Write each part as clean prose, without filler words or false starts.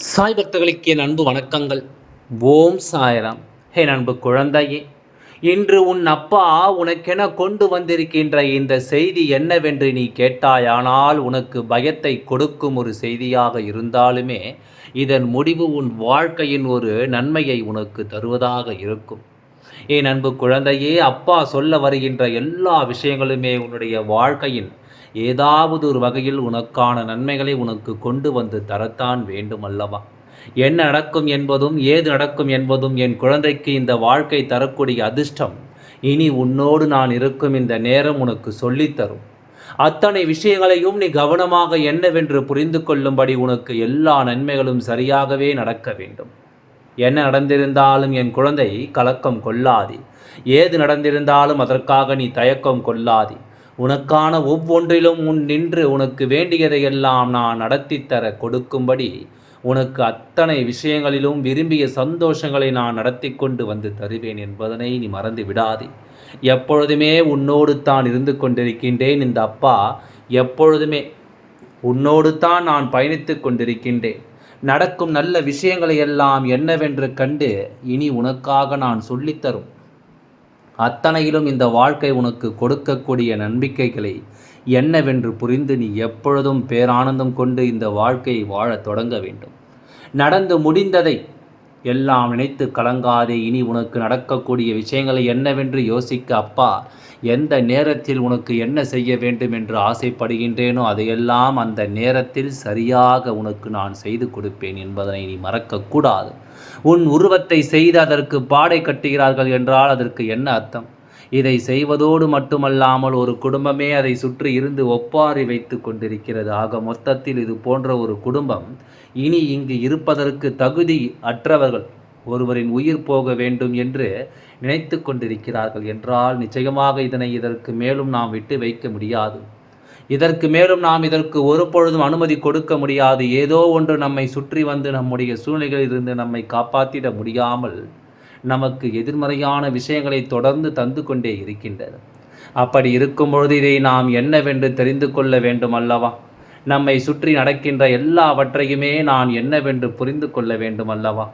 சாய் பக்தர்களுக்கு என் அன்பு வணக்கங்கள். ஓம் சாய்ராம். என் அன்பு குழந்தையே, இன்று உன் அப்பா உனக்கென கொண்டு வந்திருக்கின்ற இந்த செய்தி என்னவென்று நீ கேட்டாயானால் உனக்கு பயத்தை கொடுக்கும் ஒரு செய்தியாக இருந்தாலுமே இதன் முடிவு உன் வாழ்க்கையின் ஒரு நன்மையை உனக்கு தருவதாக இருக்கும். என் அன்பு குழந்தையே, அப்பா சொல்ல வருகின்ற எல்லா விஷயங்களுமே உன்னுடைய வாழ்க்கையின் ஏதாவது ஒரு வகையில் உனக்கான நன்மைகளை உனக்கு கொண்டு வந்து தரத்தான் வேண்டும் அல்லவா? என்ன நடக்கும் என்பதும் ஏது நடக்கும் என்பதும் என் குழந்தைக்கு இந்த வாழ்க்கை தரக்கூடிய அதிர்ஷ்டம் இனி உன்னோடு நான் இருக்கும் இந்த நேரம் உனக்கு சொல்லித்தரும். அத்தனை விஷயங்களையும் நீ கவனமாக என்னவென்று புரிந்து கொள்ளும்படி உனக்கு எல்லா நன்மைகளும் சரியாகவே நடக்க வேண்டும். என்ன நடந்திருந்தாலும் என் குழந்தை கலக்கம் கொள்ளாதே. ஏது நடந்திருந்தாலும் அதற்காக நீ தயக்கம் கொள்ளாதே. உனக்கான ஒவ்வொன்றிலும் முன் நின்று உனக்கு வேண்டியதையெல்லாம் நான் நடத்தித்தர கொடுக்கும்படி உனக்கு அத்தனை விஷயங்களிலும் விரும்பிய சந்தோஷங்களை நான் நடத்தி கொண்டு வந்து தருவேன் என்பதனை நீ மறந்து விடாதே. எப்பொழுதுமே உன்னோடு தான் இருந்து கொண்டிருக்கின்றேன். இந்த அப்பா எப்பொழுதுமே உன்னோடு தான் நான் பயணித்து கொண்டிருக்கின்றேன். நடக்கும் நல்ல விஷயங்களை எல்லாம் என்னவென்று கண்டு இனி உனக்காக நான் சொல்லித்தரும் அத்தனையிலும் இந்த வாழ்க்கை உனக்கு கொடுக்கக்கூடிய நம்பிக்கைகளை என்னவென்று புரிந்து நீ எப்பொழுதும் பேரானந்தம் கொண்டு இந்த வாழ்க்கையை வாழத் தொடங்க வேண்டும். நடந்து முடிந்ததை எல்லாம் நினைத்து கலங்காதே. இனி உனக்கு நடக்கக்கூடிய விஷயங்களை என்னவென்று யோசிக்க அப்பா எந்த நேரத்தில் உனக்கு என்ன செய்ய வேண்டும் என்று ஆசைப்படுகின்றேனோ அதையெல்லாம் அந்த நேரத்தில் சரியாக உனக்கு நான் செய்து கொடுப்பேன் என்பதனை நீ மறக்கக்கூடாது. உன் உருவத்தை செய்து அதற்கு பாடை கட்டுகிறார்கள் என்றால் அதற்கு என்ன அர்த்தம்? இதை செய்வதோடு மட்டுமல்லாமல் ஒரு குடும்பமே அதை சுற்றி இருந்து ஒப்பாரி வைத்து கொண்டிருக்கிறது. ஆக மொத்தத்தில் இது போன்ற ஒரு குடும்பம் இனி இங்கு இருப்பதற்கு தகுதி அற்றவர்கள். ஒருவரின் உயிர் போக வேண்டும் என்று நினைத்து கொண்டிருக்கிறார்கள் என்றால் நிச்சயமாக இதற்கு மேலும் நாம் விட்டு வைக்க முடியாது. இதற்கு மேலும் நாம் இதற்கு ஒரு பொழுதும் அனுமதி கொடுக்க முடியாது. ஏதோ ஒன்று நம்மை சுற்றி வந்து நம்முடைய சூழ்நிலைகளில் இருந்து நம்மை காப்பாற்றிட முடியாமல் நமக்கு எதிர்மறையான விஷயங்களை தொடர்ந்து தந்து கொண்டே இருக்கின்றது. அப்படி இருக்கும் பொழுது இதை நாம் என்னவென்று தெரிந்து கொள்ள வேண்டும் அல்லவா? நம்மை சுற்றி நடக்கின்ற எல்லாவற்றையுமே நான் என்னவென்று புரிந்து கொள்ள வேண்டும் அல்லவா?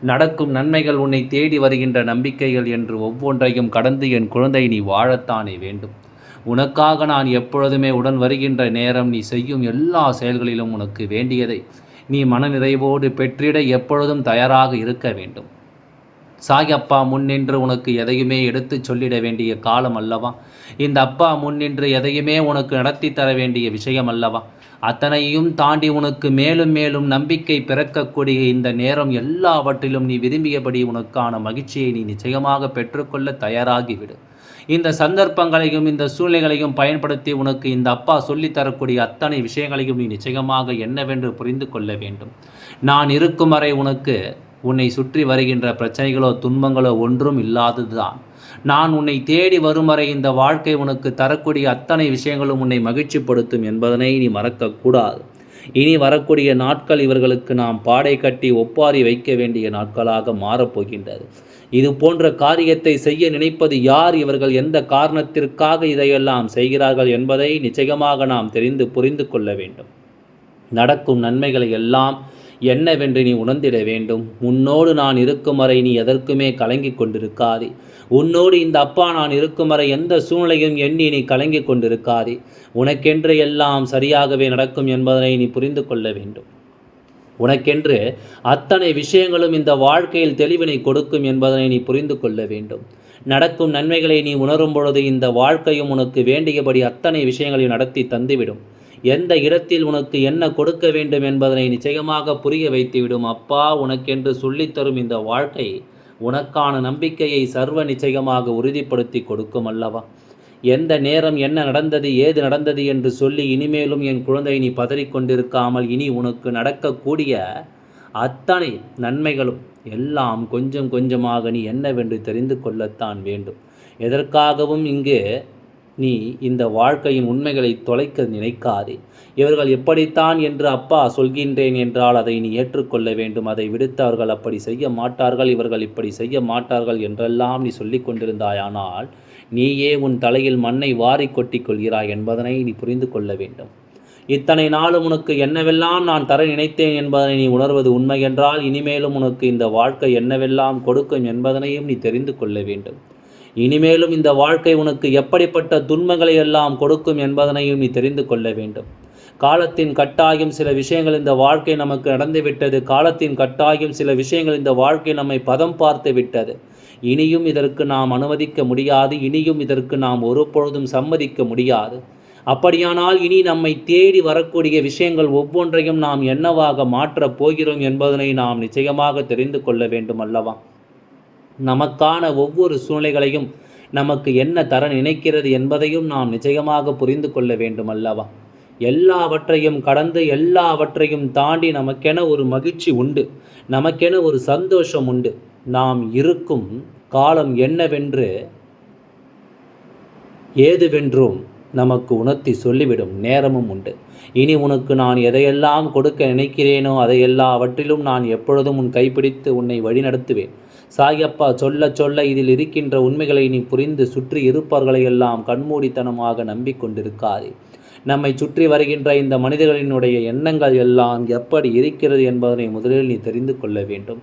நடக்கும் நன்மைகள் உன்னை தேடி வருகின்ற நம்பிக்கைகள் என்று ஒவ்வொன்றையும் கடந்து என் குழந்தை நீ வாழத்தானே வேண்டும். உனக்காக நான் எப்பொழுதுமே உடன் வருகின்ற நேரம் நீ செய்யும் எல்லா செயல்களிலும் உனக்கு வேண்டியதை நீ மனநிறைவோடு பெற்றிட எப்பொழுதும் தயாராக இருக்க வேண்டும். சாயப்பா முன்னின்று உனக்கு எதையுமே எடுத்து சொல்லிட வேண்டிய காலம் அல்லவா? இந்த அப்பா முன்னின்று எதையுமே உனக்கு நடத்தி தர வேண்டிய விஷயம் அல்லவா? அத்தனையும் தாண்டி உனக்கு மேலும் மேலும் நம்பிக்கை பிறக்கக்கூடிய இந்த நேரம் எல்லாவற்றிலும் நீ விரும்பியபடி உனக்கான மகிழ்ச்சியை நீ நிச்சயமாக பெற்றுக்கொள்ள தயாராகிவிடு. இந்த சந்தர்ப்பங்களையும் இந்த சூழ்நிலைகளையும் பயன்படுத்தி உனக்கு இந்த அப்பா சொல்லித்தரக்கூடிய அத்தனை விஷயங்களையும் நீ நிச்சயமாக என்னவென்று புரிந்து கொள்ள வேண்டும். நான் இருக்கும் வரை உனக்கு உன்னை சுற்றி வருகின்ற பிரச்சனைகளோ துன்பங்களோ ஒன்றும் இல்லாததுதான். நான் உன்னை தேடி வரும் வரை இந்த வாழ்க்கை உனக்கு தரக்கூடிய அத்தனை விஷயங்களும் உன்னை மகிழ்ச்சிப்படுத்தும் என்பதனை நீ மறக்கக்கூடாது. இனி வரக்கூடிய நாட்கள் இவர்களுக்கு நாம் பாடை கட்டி ஒப்பாரி வைக்க வேண்டிய நாட்களாக மாறப்போகின்றது. இது போன்ற காரியத்தை செய்ய நினைப்பது யார்? இவர்கள் எந்த காரணத்திற்காக இதையெல்லாம் செய்கிறார்கள் என்பதை நிச்சயமாக நாம் தெரிந்து புரிந்து கொள்ள வேண்டும். நடக்கும் நன்மைகளை எல்லாம் என்னவென்று நீ உணர்ந்திட வேண்டும். உன்னோடு நான் இருக்கும் வரை நீ எதற்குமே கலங்கி கொண்டிருக்காதே. உன்னோடு இந்த அப்பா நான் இருக்கும் வரை எந்த சூழ்நிலையும் எண்ணி நீ கலங்கி கொண்டிருக்காதே. உனக்கென்று எல்லாம் சரியாகவே நடக்கும் என்பதனை நீ புரிந்து கொள்ள வேண்டும். உனக்கென்று அத்தனை விஷயங்களும் இந்த வாழ்க்கையில் தெளிவினை கொடுக்கும் என்பதனை நீ புரிந்து கொள்ள வேண்டும். நடக்கும் நன்மைகளை நீ உணரும் பொழுது இந்த வாழ்க்கையும் உனக்கு வேண்டியபடி அத்தனை விஷயங்களையும் நடத்தி தந்துவிடும். எந்த இடத்தில் உனக்கு என்ன கொடுக்க வேண்டும் என்பதனை நிச்சயமாக புரிய வைத்துவிடும். அப்பா உனக்கென்று சொல்லித்தரும் இந்த வாழ்க்கை உனக்கான நம்பிக்கையை சர்வ நிச்சயமாக உறுதிப்படுத்தி கொடுக்கும் அல்லவா? எந்த நேரம் என்ன நடந்தது ஏது நடந்தது என்று சொல்லி இனிமேலும் என் குழந்தை நீ பதறிக்கொண்டிருக்காமல் இனி உனக்கு நடக்கக்கூடிய அத்தனை நன்மைகளும் எல்லாம் கொஞ்சம் கொஞ்சமாக நீ என்னவென்று தெரிந்து கொள்ளத்தான் வேண்டும். எதற்காகவும் இங்கு நீ இந்த வாழ்க்கையின் உண்மைகளை தொலைக்க நினைக்காதே. இவர்கள் எப்படித்தான் என்று அப்பா சொல்கின்றேன் என்றால் அதை நீ ஏற்றுக்கொள்ள வேண்டும். அதை விடுத்து அவர்கள் அப்படி செய்ய மாட்டார்கள், இவர்கள் இப்படி செய்ய மாட்டார்கள் என்றெல்லாம் நீ சொல்லி கொண்டிருந்தாயானால் நீயே உன் தலையில் மண்ணை வாரி கொட்டி கொள்கிறாய் என்பதனை நீ புரிந்து கொள்ள வேண்டும். இத்தனை நாளும் உனக்கு என்னவெல்லாம் நான் தர நினைத்தேன் என்பதனை நீ உணர்வது உண்மை என்றால், இனிமேலும் உனக்கு இந்த வாழ்க்கை என்னவெல்லாம் கொடுக்கும் என்பதனையும் நீ தெரிந்து கொள்ள வேண்டும். இனிமேலும் இந்த வாழ்க்கை உனக்கு எப்படிப்பட்ட துன்பங்களை எல்லாம் கொடுக்கும் என்பதனையும் நீ தெரிந்து கொள்ள வேண்டும். காலத்தின் கட்டாயம் சில விஷயங்கள் இந்த வாழ்க்கை நமக்கு நடந்துவிட்டது. காலத்தின் கட்டாயம் சில விஷயங்கள் இந்த வாழ்க்கை நம்மை பதம் பார்த்து விட்டது. இனியும் இதற்கு நாம் அனுமதிக்க முடியாது. இனியும் இதற்கு நாம் ஒருபொழுதும் சம்மதிக்க முடியாது. அப்படியானால் இனி நம்மை தேடி வரக்கூடிய விஷயங்கள் ஒவ்வொன்றையும் நாம் என்னவாக மாற்றப் போகிறோம் என்பதனை நாம் நிச்சயமாக தெரிந்து கொள்ள வேண்டும் அல்லவா? நமக்கான ஒவ்வொரு சூழ்நிலைகளையும் நமக்கு என்ன தர நினைக்கிறது என்பதையும் நாம் நிச்சயமாக புரிந்து கொள்ள வேண்டும் அல்லவா? எல்லாவற்றையும் கடந்து எல்லாவற்றையும் தாண்டி நமக்கென ஒரு மகிழ்ச்சி உண்டு, நமக்கென ஒரு சந்தோஷம் உண்டு. நாம் இருக்கும் காலம் என்னவென்று ஏதுவென்றும் நமக்கு உணர்த்தி சொல்லிவிடும் நேரமும் உண்டு. இனி உனக்கு நான் எதையெல்லாம் கொடுக்க நினைக்கிறேனோ அதையெல்லாவற்றிலும் நான் எப்பொழுதும் உன் கைப்பிடித்து உன்னை வழிநடத்துவேன். சாயப்பா சொல்ல சொல்ல இதில் இருக்கின்ற உண்மைகளை நீ புரிந்து சுற்றி இருப்பவர்களையெல்லாம் கண்மூடித்தனமாக நம்பிக்கொண்டிருக்காதே. நம்மை சுற்றி வருகின்ற இந்த மனிதர்களினுடைய எண்ணங்கள் எல்லாம் எப்படி இருக்கிறது என்பதனை முதலில் நீ தெரிந்து கொள்ள வேண்டும்.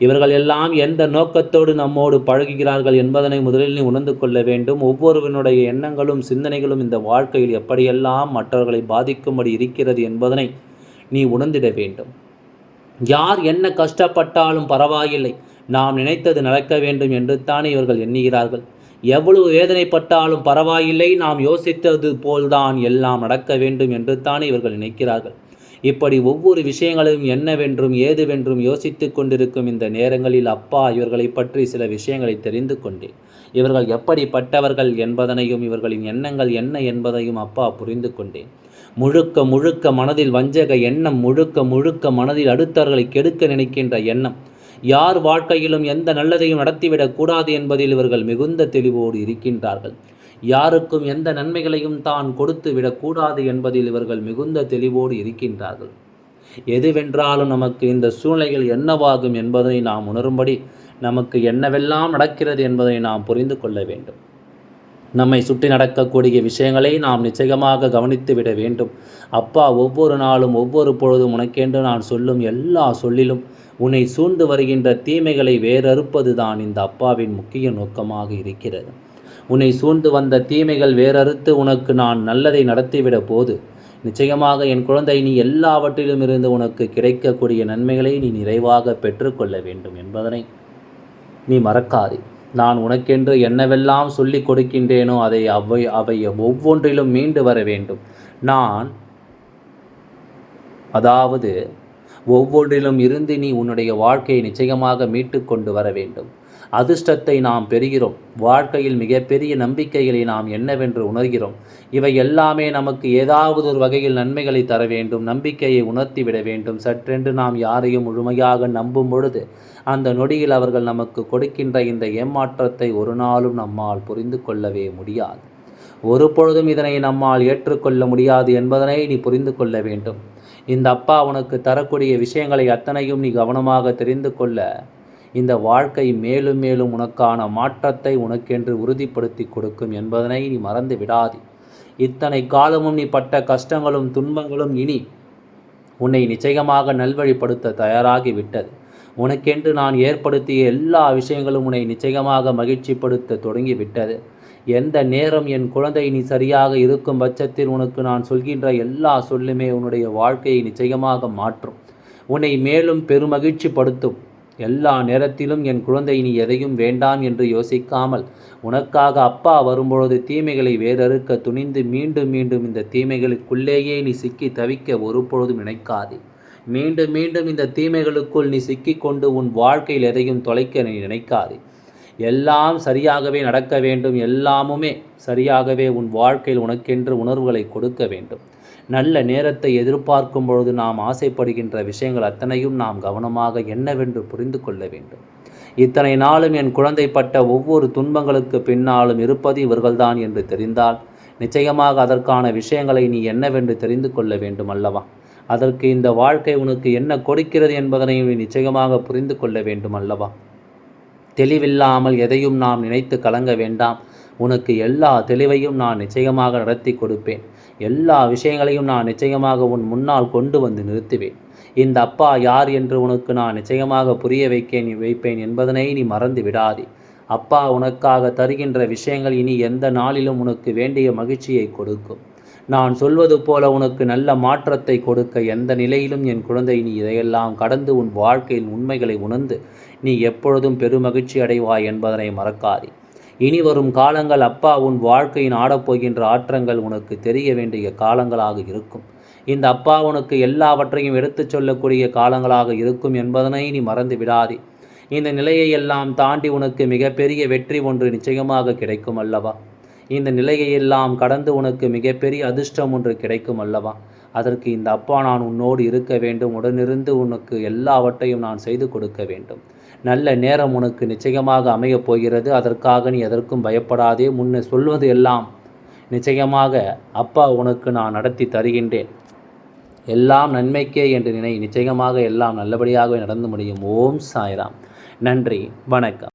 இவர்கள் எல்லாம் எந்த நோக்கத்தோடு நம்மோடு பழகுகிறார்கள் என்பதனை முதலில் நீ உணர்ந்து கொள்ள வேண்டும். ஒவ்வொருவனுடைய எண்ணங்களும் சிந்தனைகளும் இந்த வாழ்க்கையில் எப்படியெல்லாம் மற்றவர்களை பாதிக்கும்படி இருக்கிறது என்பதனை நீ உணர்ந்திட வேண்டும். யார் என்ன கஷ்டப்பட்டாலும் பரவாயில்லை, நாம் நினைத்தது நடக்க வேண்டும் என்று தானே இவர்கள் எண்ணுகிறார்கள். எவ்வளவு வேதனைப்பட்டாலும் பரவாயில்லை, நாம் யோசித்தது போல்தான் எல்லாம் நடக்க வேண்டும் என்று தானே இவர்கள் நினைக்கிறார்கள். இப்படி ஒவ்வொரு விஷயங்களையும் என்னவென்றும் ஏதுவென்றும் யோசித்து கொண்டிருக்கும் இந்த நேரங்களில் அப்பா இவர்களை பற்றி சில விஷயங்களை தெரிந்து கொண்டேன். இவர்கள் எப்படிப்பட்டவர்கள் என்பதனையும் இவர்களின் எண்ணங்கள் என்ன என்பதையும் அப்பா புரிந்து கொண்டேன். முழுக்க முழுக்க மனதில் வஞ்சக எண்ணம், முழுக்க முழுக்க மனதில் அடுத்தவர்களை கெடுக்க நினைக்கின்ற எண்ணம். யார் வாழ்க்கையிலும் எந்த நல்லதையும் நடத்திவிடக் கூடாது என்பதில் இவர்கள் மிகுந்த தெளிவோடு இருக்கின்றார்கள். யாருக்கும் எந்த நன்மைகளையும் தான் கொடுத்து விடக்கூடாது என்பதில் இவர்கள் மிகுந்த தெளிவோடு இருக்கின்றார்கள். எதுவென்றாலும் நமக்கு இந்த சூழ்நிலைகள் என்னவாகும் என்பதனை நாம் உணரும்படி நமக்கு என்னவெல்லாம் நடக்கிறது என்பதை நாம் புரிந்து கொள்ள வேண்டும். நம்மை சுற்றி நடக்கக்கூடிய விஷயங்களை நாம் நிச்சயமாக கவனித்து விட வேண்டும். அப்பா ஒவ்வொரு நாளும் ஒவ்வொரு பொழுதும் உனக்கென்று நான் சொல்லும் எல்லா சொல்லிலும் உன்னை சூழ்ந்து வருகின்ற தீமைகளை வேறறுப்பது தான் இந்த அப்பாவின் முக்கிய நோக்கமாக இருக்கிறது. உன்னை சூழ்ந்து வந்த தீமைகள் வேறறுத்து உனக்கு நான் நல்லதை நடத்திவிட போது நிச்சயமாக என் குழந்தை, நீ எல்லாவற்றிலும் இருந்து உனக்கு கிடைக்கக்கூடிய நன்மைகளை நீ நிறைவாக பெற்றுக்கொள்ள வேண்டும் என்பதனை நீ மறக்காதே. நான் உனக்கென்று என்னவெல்லாம் சொல்லிக் கொடுக்கின்றேனோ அவை ஒவ்வொன்றிலும் மீண்டு வர வேண்டும். அதாவது ஒவ்வொன்றிலும் இருந்து நீ உன்னுடைய வாழ்க்கையை நிச்சயமாக மீட்டு கொண்டு வர வேண்டும். அதிர்ஷ்டத்தை நாம் பெறுகிறோம். வாழ்க்கையில் மிகப்பெரிய நம்பிக்கைகளை நாம் என்னவென்று உணர்கிறோம். இவை எல்லாமே நமக்கு ஏதாவது ஒரு வகையில் நன்மைகளை தர வேண்டும், நம்பிக்கையை உணர்த்திவிட வேண்டும். சற்றென்று நாம் யாரையும் முழுமையாக நம்பும் பொழுது அந்த நொடியில் அவர்கள் நமக்கு கொடுக்கின்ற இந்த ஏமாற்றத்தை ஒரு நாளும் நம்மால் புரிந்து கொள்ளவே முடியாது. ஒரு பொழுதும் இதனை நம்மால் ஏற்றுக்கொள்ள முடியாது என்பதனை நீ புரிந்து கொள்ள வேண்டும். இந்த அப்பா உனக்கு தரக்கூடிய விஷயங்களை அத்தனையும் நீ கவனமாக தெரிந்து கொள்ள இந்த வாழ்க்கை மேலும் மேலும் உனக்கான மாற்றத்தை உனக்கென்று உறுதிப்படுத்தி கொடுக்கும் என்பதனை நீ மறந்து விடாதே. இத்தனை காலமும் நீ பட்ட கஷ்டங்களும் துன்பங்களும் இனி உன்னை நிச்சயமாக நல்வழிப்படுத்த தயாராகி விட்டது. உனக்கென்று நான் ஏற்படுத்திய எல்லா விஷயங்களும் உன்னை நிச்சயமாக மகிழ்ச்சிப்படுத்த தொடங்கிவிட்டது. எந்த நேரம் என் குழந்தை நீ சரியாக இருக்கும் பட்சத்தில் உனக்கு நான் சொல்கின்ற எல்லா சொல்லுமே உன்னுடைய வாழ்க்கையை நிச்சயமாக மாற்றும், உன்னை மேலும் பெருமகிழ்ச்சி படுத்தும். எல்லா நேரத்திலும் என் குழந்தை நீ எதையும் வேண்டாம் என்று யோசிக்காமல் உனக்காக அப்பா வரும்பொழுது தீமைகளை வேறறுக்க துணிந்து மீண்டும் மீண்டும் இந்த தீமைகளுக்குள்ளேயே நீ சிக்கி தவிக்க ஒருபொழுதும் நினைக்காதே. மீண்டும் மீண்டும் இந்த தீமைகளுக்குள் நீ சிக்கிக்கொண்டு உன் வாழ்க்கையில் எதையும் தொலைக்க நீ நினைக்காதே. எல்லாம் சரியாகவே நடக்க வேண்டும். எல்லாமுமே சரியாகவே உன் வாழ்க்கையில் உனக்கென்று உணர்வுகளை கொடுக்க வேண்டும். நல்ல நேரத்தை எதிர்பார்க்கும் பொழுது நாம் ஆசைப்படுகின்ற விஷயங்கள் அத்தனையும் நாம் கவனமாக என்னவென்று புரிந்து கொள்ள வேண்டும். இத்தனை நாளும் என் குழந்தை பட்ட ஒவ்வொரு துன்பங்களுக்கு பின்னாலும் இருப்பது இவர்கள்தான் என்று தெரிந்தால் நிச்சயமாக அதற்கான விஷயங்களை நீ என்னவென்று தெரிந்து கொள்ள வேண்டும் அல்லவா? அதற்கு இந்த வாழ்க்கை உனக்கு என்ன கொடுக்கிறது என்பதனை நீ நிச்சயமாக புரிந்து கொள்ள வேண்டும் அல்லவா? தெளிவில்லாமல் எதையும் நாம் நினைத்து கலங்க வேண்டாம். உனக்கு எல்லா தெளிவையும் நான் நிச்சயமாக நடத்தி கொடுப்பேன். எல்லா விஷயங்களையும் நான் நிச்சயமாக உன் முன்னால் கொண்டு வந்து நிறுத்துவேன். இந்த அப்பா யார் என்று உனக்கு நான் நிச்சயமாக புரிய வைப்பேன் என்பதனை நீ மறந்து விடாதே. அப்பா உனக்காக தருகின்ற விஷயங்கள் இனி எந்த நாளிலும் உனக்கு வேண்டிய மகிழ்ச்சியை கொடுக்கும். நான் சொல்வது போல உனக்கு நல்ல மாற்றத்தை கொடுக்க எந்த நிலையிலும் என் குழந்தை நீ இதையெல்லாம் கடந்து உன் வாழ்க்கையின் உண்மைகளை உணர்ந்து நீ எப்பொழுதும் பெருமகிழ்ச்சி அடைவாய் என்பதனை மறக்காதே. இனி வரும் காலங்கள் அப்பா உன் வாழ்க்கையின் ஆடப்போகின்ற ஆற்றங்கள் உனக்கு தெரிய வேண்டிய காலங்களாக இருக்கும். இந்த அப்பா உனக்கு எல்லாவற்றையும் எடுத்துச் சொல்லக்கூடிய காலங்களாக இருக்கும் என்பதனை நீ மறந்து விடாதே. இந்த நிலையை எல்லாம் தாண்டி உனக்கு மிகப்பெரிய வெற்றி ஒன்று நிச்சயமாக கிடைக்கும் அல்லவா? இந்த நிலையெல்லாம் கடந்து உனக்கு மிகப்பெரிய அதிர்ஷ்டம் ஒன்று கிடைக்கும் அல்லவா? அதற்கு இந்த அப்பா நான் உன்னோடு இருக்க வேண்டும். உடனிருந்து உனக்கு எல்லாவற்றையும் நான் செய்து கொடுக்க வேண்டும். நல்ல நேரம் உனக்கு நிச்சயமாக அமையப் போகிறது. அதற்காக நீ எதற்கும் பயப்படாதே. முன்னே சொல்வது எல்லாம் நிச்சயமாக அப்பா உனக்கு நான் நடத்தி தருகின்றேன். எல்லாம் நன்மைக்கே என்று நினை. நிச்சயமாக எல்லாம் நல்லபடியாகவே நடந்து முடியும். ஓம் சாய்ராம். நன்றி, வணக்கம்.